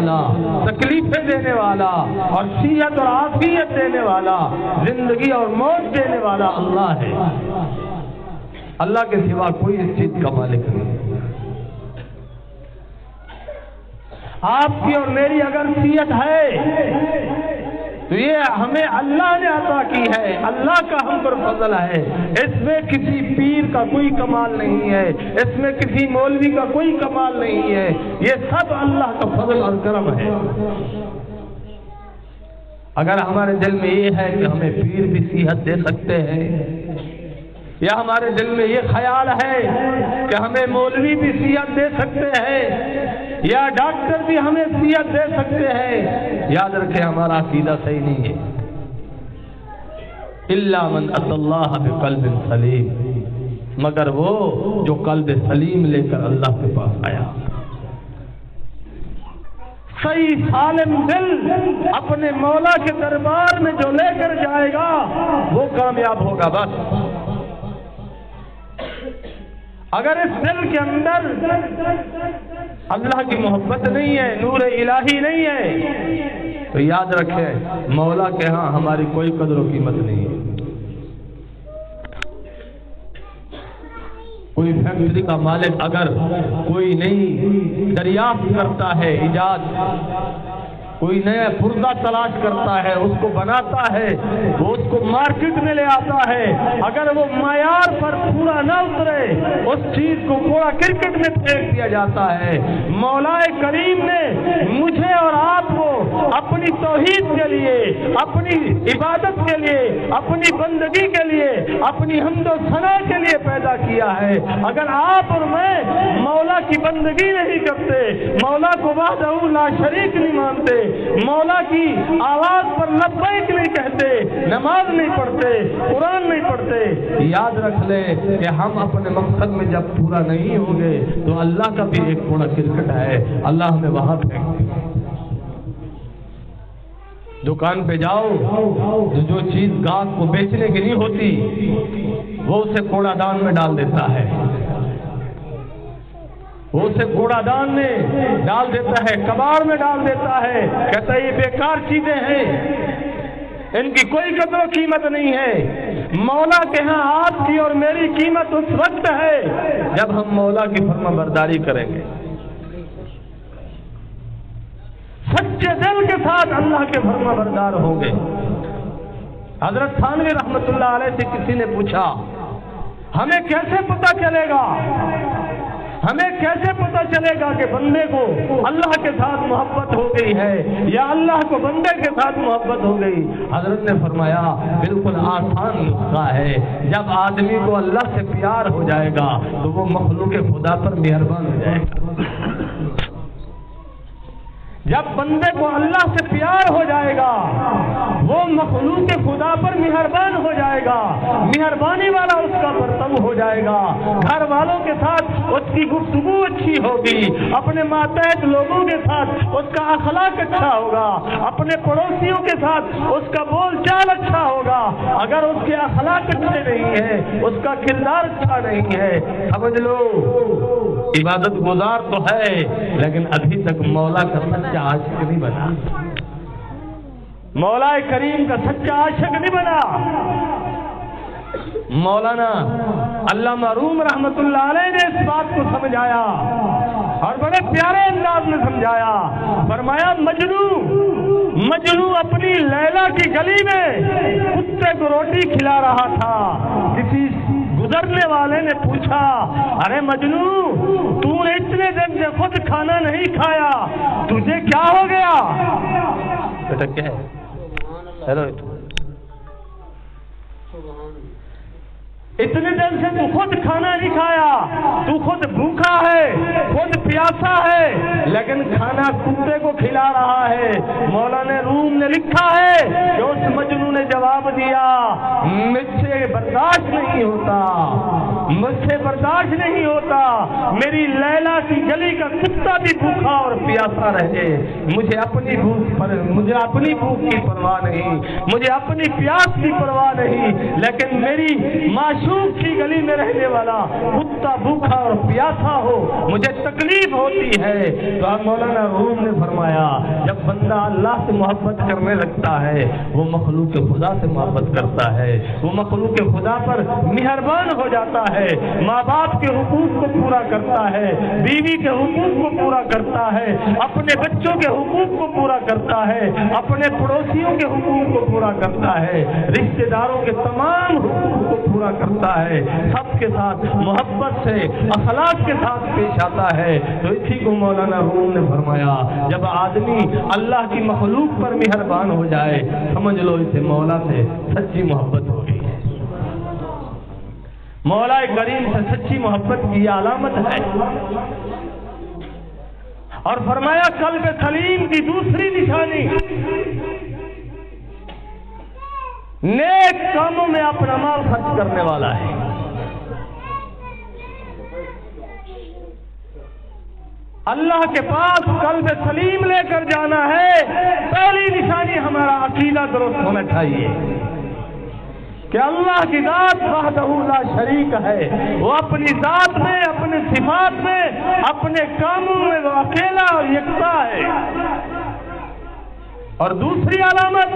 والا، تکلیفیں دینے والا اور صحت اور عافیت دینے والا، زندگی اور موت دینے والا اللہ ہے۔ اللہ کے سوا کوئی اس چیز کا مالک نہیں۔ آپ کی اور میری اگر صحت ہے تو یہ ہمیں اللہ نے عطا کی ہے، اللہ کا ہم پر فضل ہے۔ اس میں کسی پیر کا کوئی کمال نہیں ہے، اس میں کسی مولوی کا کوئی کمال نہیں ہے، یہ سب اللہ کا فضل اور کرم ہے۔ اگر ہمارے دل میں یہ ہے کہ ہمیں پیر بھی صحت دے سکتے ہیں، یا ہمارے دل میں یہ خیال ہے کہ ہمیں مولوی بھی صحت دے سکتے ہیں، یا ڈاکٹر بھی ہمیں صحت دے سکتے ہیں، یاد رکھیں ہمارا عقیدہ صحیح نہیں ہے۔ الا من اتى اللہ بقلب سلیم، مگر وہ جو قلب سلیم لے کر اللہ کے پاس آیا۔ صحیح سالم دل اپنے مولا کے دربار میں جو لے کر جائے گا وہ کامیاب ہوگا۔ بس اگر اس دل کے اندر اللہ کی محبت نہیں ہے، نور الہی نہیں ہے، تو یاد رکھیں مولا کے ہاں ہماری کوئی قدر و قیمت نہیں ہے۔ کوئی فیکٹری کا مالک اگر کوئی نئی دریافت کرتا ہے، ایجاد کوئی نیا پرزہ تلاش کرتا ہے، اس کو بناتا ہے، وہ اس کو مارکیٹ میں لے آتا ہے، اگر وہ معیار پر پورا نہ اترے اس چیز کو پورا کرکٹ میں پھینک دیا جاتا ہے۔ مولا کریم نے مجھے اور آپ کو اپنی توحید کے لیے، اپنی عبادت کے لیے، اپنی بندگی کے لیے، اپنی حمد و ثنا کے لیے پیدا کیا ہے۔ اگر آپ اور میں مولا کی بندگی نہیں کرتے، مولا کو وحدہ لا شریک نہیں مانتے، مولا کی آواز پر لبیک نہیں کہتے، نماز نہیں پڑھتے، قرآن نہیں پڑھتے، یاد رکھ لے کہ ہم اپنے مقصد میں جب پورا نہیں ہوں گے تو اللہ کا بھی ایک بڑا کرکٹ ہے، اللہ ہمیں وہاں پھینک دے۔ دکان پہ جاؤ، جو چیز گاہک کو بیچنے کی نہیں ہوتی وہ اسے کوڑا دان میں ڈال دیتا ہے، وہ اسے کوڑا دان میں ڈال دیتا ہے، کباڑ میں ڈال دیتا ہے، کہتا ہے یہ بیکار چیزیں ہیں، ان کی کوئی قدر و قیمت نہیں ہے۔ مولا کے ہاں آپ کی اور میری قیمت اس وقت ہے جب ہم مولا کی فرما برداری کریں گے، سچے دل کے ساتھ اللہ کے فرما بردار ہوں گے۔ حضرت تھانوی رحمت اللہ علیہ سے کسی نے پوچھا ہمیں کیسے پتہ چلے گا، ہمیں کیسے پتہ چلے گا کہ بندے کو اللہ کے ساتھ محبت ہو گئی ہے یا اللہ کو بندے کے ساتھ محبت ہو گئی؟ حضرت نے فرمایا بالکل آسان نسخہ ہے، جب آدمی کو اللہ سے پیار ہو جائے گا تو وہ مخلوق خدا پر مہربان ہو جائے گا۔ جب بندے کو اللہ سے پیار ہو جائے گا وہ مخلوق خدا پر مہربان ہو جائے گا، مہربانی والا اس کا برتو ہو جائے گا، گھر والوں کے ساتھ اس کی گفتگو اچھی ہوگی، اپنے ماتحت لوگوں کے ساتھ اس کا اخلاق اچھا ہوگا، اپنے پڑوسیوں کے ساتھ اس کا بول چال اچھا ہوگا۔ اگر اس کے اخلاق اچھے نہیں ہیں، اس کا کردار اچھا نہیں ہے، سمجھ لو عبادت گزار تو ہے لیکن ابھی تک مولا کا سچا عاشق نہیں بنا، مولا کریم کا سچا عاشق نہیں بنا۔ مولانا علامہ روم رحمت اللہ علیہ نے اس بات کو سمجھایا اور بڑے پیارے انداز میں سمجھایا، فرمایا مجنو اپنی لیلا کی گلی میں کتے کو روٹی کھلا رہا تھا، کسی گزرنے والے نے پوچھا ارے مجنو تو نے اتنے دن سے خود کھانا نہیں کھایا، تجھے کیا ہو گیا؟ بیٹا کیا ہے؟ ہیلو، اتنے دن سے تو خود کھانا نہیں کھایا، تو خود بھوکا ہے، خود پیاسا ہے، لیکن کھانا کتے کو کھلا رہا ہے۔ مولانا روم نے لکھا ہے کہ اس مجنون نے جواب دیا مجھ سے برداشت نہیں ہوتا، مجھ سے برداشت نہیں ہوتا میری لیلا کی گلی کا کتا بھی بھوکا اور پیاسا رہے، مجھے اپنی بھوک کی پرواہ نہیں، مجھے اپنی پیاس کی پرواہ نہیں، لیکن میری معشوق کی گلی میں رہنے والا کتا بھوکا اور پیاسا ہو مجھے تکلیف ہوتی ہے۔ تو مولانا روم نے فرمایا اللہ سے محبت کرنے لگتا ہے وہ مخلوق خدا سے محبت کرتا ہے، وہ مخلوق خدا پر مہربان ہو جاتا ہے، ماں باپ کے حقوق کو پورا کرتا ہے، بیوی کے حقوق کو پورا کرتا ہے، اپنے بچوں کے حقوق کو پورا کرتا ہے، اپنے پڑوسیوں کے حقوق کو پورا کرتا ہے، رشتہ داروں کے تمام حقوق کو پورا کرتا ہے، سب کے ساتھ محبت سے اخلاق کے ساتھ پیش آتا ہے۔ تو اسی کو مولانا روم نے فرمایا جب آدمی اللہ کی مخلوق پر مہربان ہو جائے سمجھ لو اسے مولا سے سچی محبت ہو گئی ہے۔ مولا کریم سے سچی محبت کی علامت ہے۔ اور فرمایا قلب سلیم کی دوسری نشانی نیک کاموں میں اپنا مال خرچ کرنے والا ہے۔ اللہ کے پاس قلب سلیم لے کر جانا ہے، پہلی نشانی ہمارا عقیدہ درست ہونا چاہیے کہ اللہ کی ذات وحدہ لا شریک ہے، وہ اپنی ذات میں، اپنے صفات میں، اپنے کاموں میں وہ اکیلا اور یکتا ہے۔ اور دوسری علامت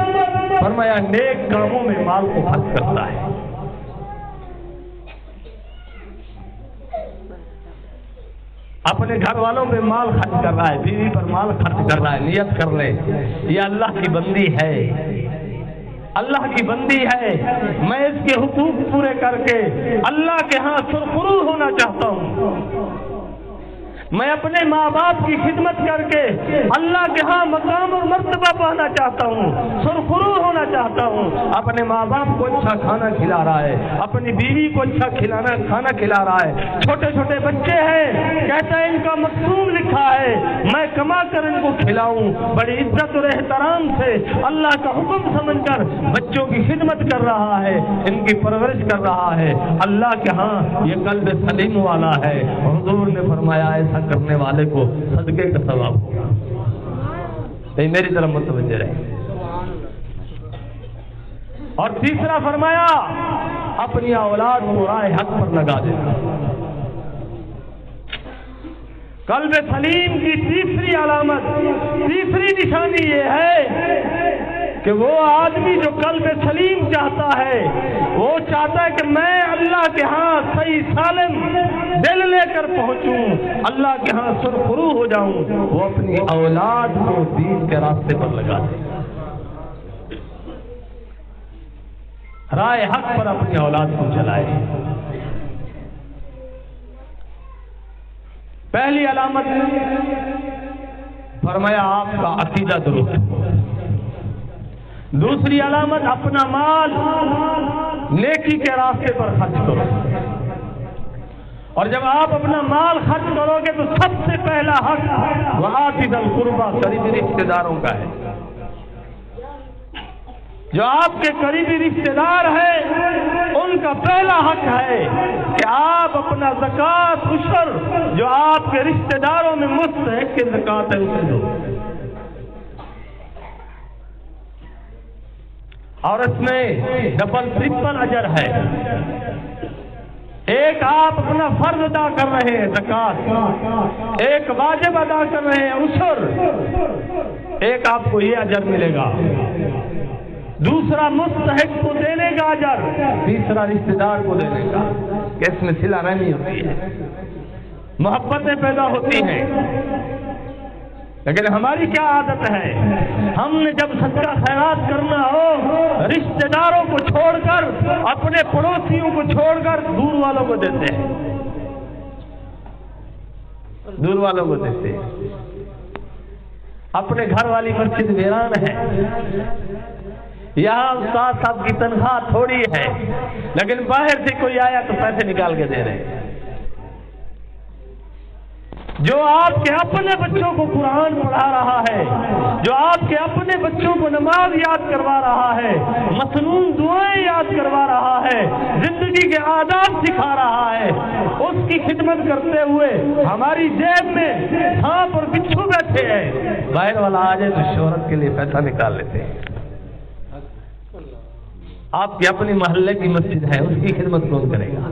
فرمایا نیک کاموں میں مال کو خرچ کرتا ہے۔ اپنے گھر والوں پہ مال خرچ کر رہا ہے، بیوی پر مال خرچ کر رہا ہے، نیت کر لے یہ اللہ کی بندی ہے، اللہ کی بندی ہے، میں اس کے حقوق پورے کر کے اللہ کے ہاں سرخرو ہونا چاہتا ہوں، میں اپنے ماں باپ کی خدمت کر کے اللہ کے ہاں مقام اور مرتبہ پانا چاہتا ہوں، سرخرو ہونا چاہتا ہوں، اپنے ماں باپ کو اچھا کھانا کھلا رہا ہے، اپنی بیوی کو اچھا کھانا کھلا رہا ہے، چھوٹے چھوٹے بچے ہیں کہتا ہے ان کا مقصوم لکھا ہے میں کما کر ان کو کھلاؤں، بڑی عزت اور احترام سے اللہ کا حکم سمجھ کر بچوں کی خدمت کر رہا ہے، ان کی پرورش کر رہا ہے، اللہ کے ہاں یہ قلب سلیم والا ہے۔ حضور نے فرمایا ایسا کرنے والے کو صدقے کا ثواب ہوگا۔ میری طرف متوجہ رہے۔ اور تیسرا فرمایا اپنی اولاد کو راہ حق پر لگا دینا۔ قلب سلیم کی تیسری علامت، تیسری نشانی یہ ہے کہ وہ آدمی جو قلب سلیم چاہتا ہے وہ چاہتا ہے کہ میں اللہ کے ہاں صحیح سالم دل لے کر پہنچوں، اللہ کے ہاں سرخرو ہو جاؤں، وہ اپنی اولاد کو دین کے راستے پر لگا دے، راہ حق پر اپنی اولاد کو چلائے۔ پہلی علامت فرمایا آپ کا عقیدہ درست ہو، دوسری علامت اپنا مال نیکی کے راستے پر خرچ کرو، اور جب آپ اپنا مال خرچ کرو گے تو سب سے پہلا حق وآتِ ذی القربیٰ قریبی رشتہ داروں کا ہے۔ جو آپ کے قریبی رشتہ دار ہیں ان کا پہلا حق ہے کہ آپ اپنا زکوٰۃ عشر جو آپ کے رشتہ داروں میں مستحق کے زکوٰۃ ہے اسے دو، اور اس میں ڈبل ٹرپل اجر ہے۔ ایک آپ اپنا فرض ادا کر رہے ہیں زکوٰۃ، ایک واجب ادا کر رہے ہیں عشر، ایک آپ کو یہ اجر ملے گا، دوسرا مستحق کو دینے کا اجر، تیسرا رشتہ دار کو دینے کا، کہ اس میں صلہ رحمی ہوتی ہے، محبتیں پیدا ہوتی ہیں۔ لیکن ہماری کیا عادت ہے، ہم نے جب صدقہ خیرات کرنا ہو رشتہ داروں کو چھوڑ کر، اپنے پڑوسیوں کو چھوڑ کر دور والوں کو دیتے ہیں، دور والوں کو دیتے ہیں۔ اپنے گھر والی مسجد ویران ہے، یہاں استاد صاحب کی تنخواہ تھوڑی ہے لیکن باہر سے کوئی آیا تو پیسے نکال کے دے رہے ہیں۔ جو آپ کے اپنے بچوں کو قرآن پڑھا رہا ہے، جو آپ کے اپنے بچوں کو نماز یاد کروا رہا ہے، مسنون دعائیں یاد کروا رہا ہے، زندگی کے آداب سکھا رہا ہے، اس کی خدمت کرتے ہوئے ہماری جیب میں سانپ اور بچھو بیٹھے ہیں، باہر والا آ جائے تو شہرت کے لیے پیسہ نکال لیتے ہیں۔ آپ کی اپنی محلے کی مسجد ہے، اس کی خدمت کون کرے گا؟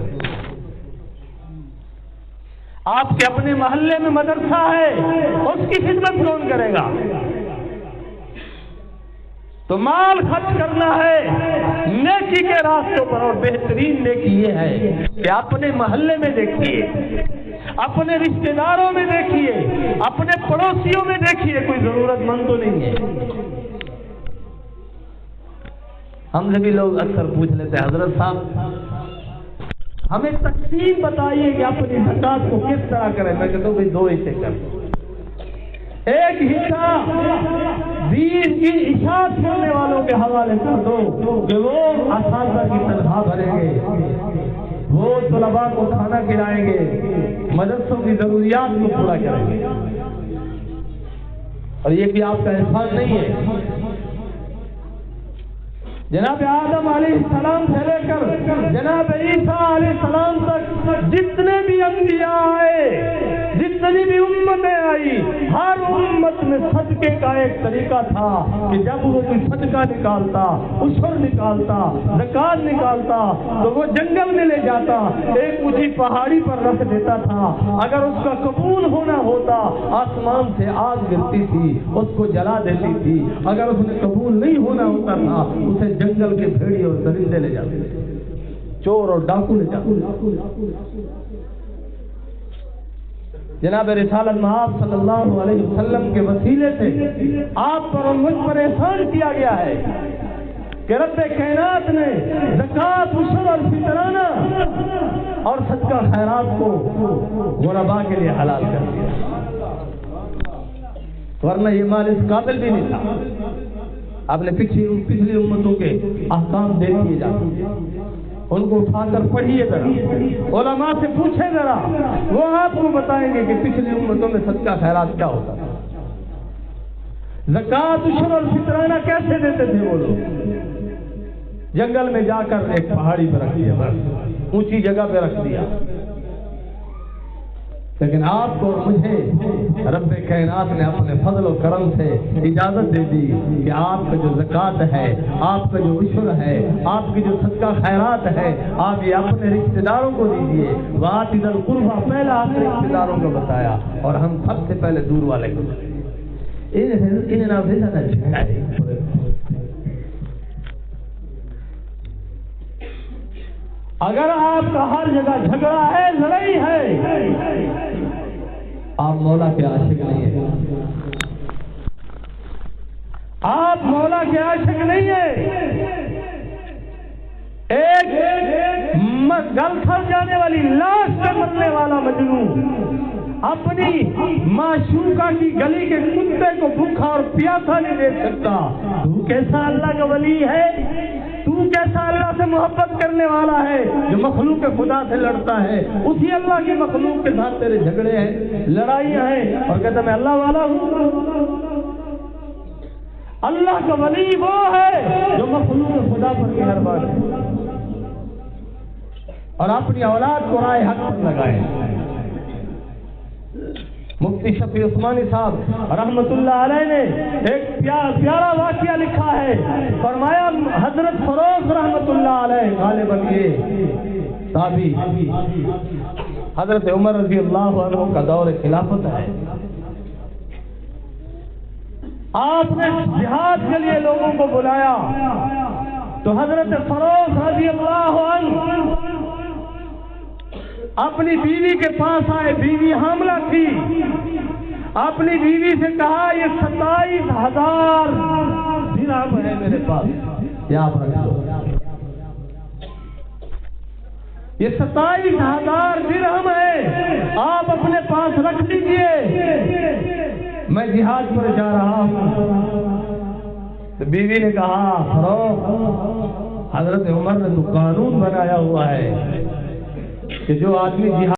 آپ کے اپنے محلے میں مدرسہ ہے، اس کی خدمت کون کرے گا؟ تو مال خرچ کرنا ہے نیکی کے راستوں پر، اور بہترین نیکی یہ ہے کہ اپنے محلے میں دیکھیے، اپنے رشتہ داروں میں دیکھیے، اپنے پڑوسیوں میں دیکھیے، کوئی ضرورت مند تو نہیں ہے۔ ہم سے بھی لوگ اکثر پوچھ لیتے ہیں حضرت صاحب ہمیں تقسیم بتائیے کہ اپنی زکات کو کس طرح کریں۔ میں کہتا ہوں بھائی دو حصے کر، ایک حصہ دین کی اشاعت کرنے والوں کے حوالے کر دو کہ وہ اساتذہ کی تنخواہ بھریں گے، وہ طلباء کو کھانا کھلائیں گے، مدرسوں کی ضروریات کو پورا کریں گے، اور یہ بھی آپ کا احسان نہیں ہے۔ جناب آدم علیہ السلام سے لے کر جناب عیسیٰ علیہ السلام تک جتنے بھی انبیاء آئے، جتنی بھی امتیں آئی، ہر امت میں صدقے کا ایک طریقہ تھا کہ جب وہ کوئی صدقہ نکالتا، عشر نکالتا، زکات نکالتا تو وہ جنگل میں لے جاتا، ایک اونچی پہاڑی پر رکھ دیتا تھا، اگر اس کا قبول ہونا ہوتا آسمان سے آگ گرتی تھی، اس کو جلا دیتی تھی، اگر اس نے قبول نہیں ہونا ہوتا تھا اسے جنگل کے بھیڑی اور درندے لے جاتے تھے، چور اور ڈاکو لے جاتے تھے۔ جناب رسالت مآب صلی اللہ علیہ وسلم کے وسیلے سے آپ پر اور مجھ پر احسان کیا گیا ہے کہ رب کائنات نے زکات، عشر اور فطرانہ اور صدقہ خیرات کو غرباء کے لیے حلال کر دیا، ورنہ یہ مال اس قابل بھی نہیں تھا۔ آپ نے پچھلی امتوں کے احکام دیکھیے جاتے، ان کو اٹھا کر پڑھیے ذرا، علماء سے پوچھیں ذرا، وہ آپ کو بتائیں گے کہ پچھلی امتوں میں صدقہ خیرات کیا ہوتا تھا، زکات، عشر اور فطرانہ کیسے دیتے تھے وہ لوگ۔ جنگل میں جا کر ایک پہاڑی پہ رکھ دیا، بس اونچی جگہ پہ رکھ دیا، لیکن آپ کو اور مجھے رب کائنات نے اپنے فضل و کرم سے اجازت دے دی کہ آپ کا جو زکات ہے، آپ کا جو عشر ہے، آپ کی جو صدقہ خیرات ہے، آپ یہ اپنے رشتہ داروں کو دیجیے۔ وآتِ ذی القربیٰ پہلا آپ نے رشتہ داروں کو بتایا، اور ہم سب سے پہلے دور والے کو انہیں نہ بھیجا نہ چھکائے۔ اگر آپ کا ہر جگہ جھگڑا ہے، لڑائی ہے، آپ مولا کے عاشق نہیں ہیں، آپ مولا کے عاشق نہیں ہیں۔ ایک گل کھا جانے والی لاش سے مرنے والا مجنون اپنی معشوقہ کی گلی کے کتے کو بھوکا اور پیاسا نہیں دیکھ سکتا۔ تو کیسا اللہ کا ولی ہے، تو کیسا اللہ سے محبت کرنے والا ہے جو مخلوق خدا سے لڑتا ہے، اسی اللہ کی مخلوق کے ساتھ تیرے جھگڑے ہیں، لڑائیاں ہیں، اور کہتا میں اللہ والا ہوں۔ اللہ کا ولی وہ ہے جو مخلوق خدا پر مہربان ہے اور اپنی اولاد کو رائے حق پر لگائے۔ مفتی شفیع عثمانی صاحب رحمت اللہ علیہ نے ایک پیارا واقعہ لکھا ہے، فرمایا حضرت فروخ رحمت اللہ علیہ غالباً یہ تابعی حضرت عمر رضی اللہ عنہ کا دور خلافت ہے، آپ نے جہاد کے لیے لوگوں کو بلایا تو حضرت فروخ رضی اللہ عنہ اپنی بیوی کے پاس آئے، بیوی حاملہ تھی، اپنی بیوی سے کہا یہ 27,000 درہم ہے میرے پاس، یہ آپ رکھ لو، یہ 27,000 درہم ہے، آپ اپنے پاس رکھ دیجئے، میں جہاد پر جا رہا ہوں۔ تو بیوی نے کہا فروخ، حضرت عمر نے تو قانون بنایا ہوا ہے کہ جو آدمی جہاد